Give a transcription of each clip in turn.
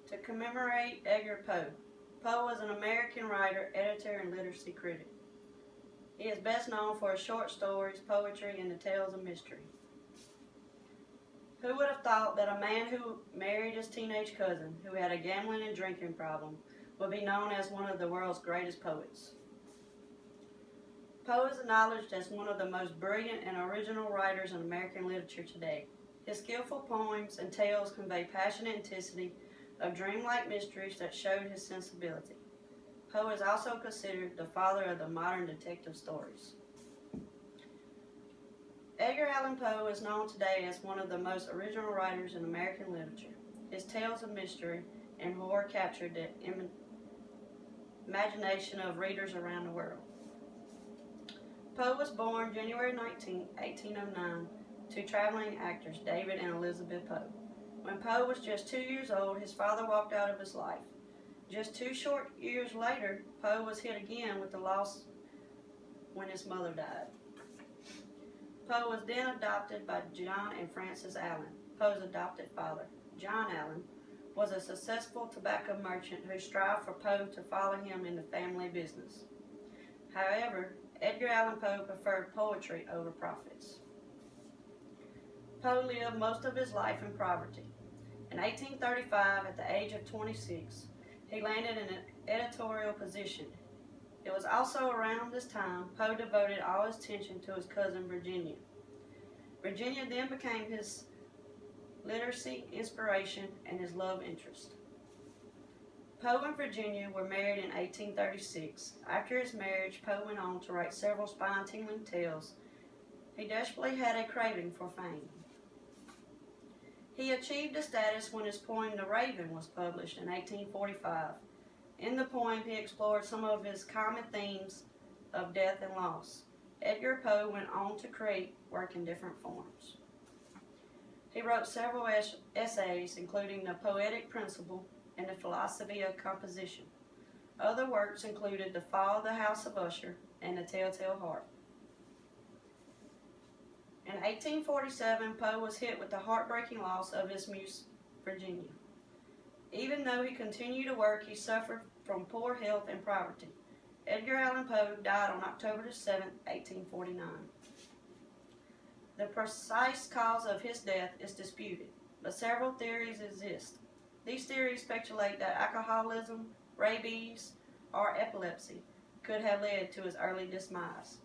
To commemorate Edgar Poe. Poe was an American writer, editor, and literacy critic. He is best known for his short stories, poetry, and the tales of mystery. Who would have thought that a man who married his teenage cousin, who had a gambling and drinking problem, would be known as one of the world's greatest poets? Poe is acknowledged as one of the most brilliant and original writers in American literature today. His skillful poems and tales convey passionate intensity of dreamlike mysteries that showed his sensibility. Poe is also considered the father of the modern detective stories. Edgar Allan Poe is known today as one of the most original writers in American literature. His tales of mystery and horror captured the imagination of readers around the world. Poe was born January 19, 1809, to traveling actors David and Elizabeth Poe. When Poe was just 2 years old, his father walked out of his life. Just 2 short years later, Poe was hit again with the loss when his mother died. Poe was then adopted by John and Frances Allen. Poe's adopted father, John Allen, was a successful tobacco merchant who strived for Poe to follow him in the family business. However, Edgar Allan Poe preferred poetry over profits. Poe lived most of his life in poverty. In 1835, at the age of 26, he landed in an editorial position. It was also around this time Poe devoted all his attention to his cousin Virginia. Virginia then became his literacy inspiration and his love interest. Poe and Virginia were married in 1836. After his marriage, Poe went on to write several spine-tingling tales. He desperately had a craving for fame. He achieved the status when his poem The Raven was published in 1845. In the poem, he explored some of his common themes of death and loss. Edgar Poe went on to create work in different forms. He wrote several essays, including The Poetic Principle and The Philosophy of Composition. Other works included The Fall of the House of Usher and The Telltale Heart. In 1847, Poe was hit with the heartbreaking loss of his muse, Virginia. Even though he continued to work, he suffered from poor health and poverty. Edgar Allan Poe died on October 7, 1849. The precise cause of his death is disputed, but several theories exist. These theories speculate that alcoholism, rabies, or epilepsy could have led to his early demise.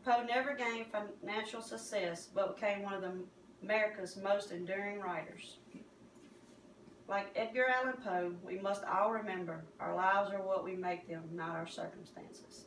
Poe never gained financial success, but became one of America's most enduring writers. Like Edgar Allan Poe, we must all remember our lives are what we make them, not our circumstances.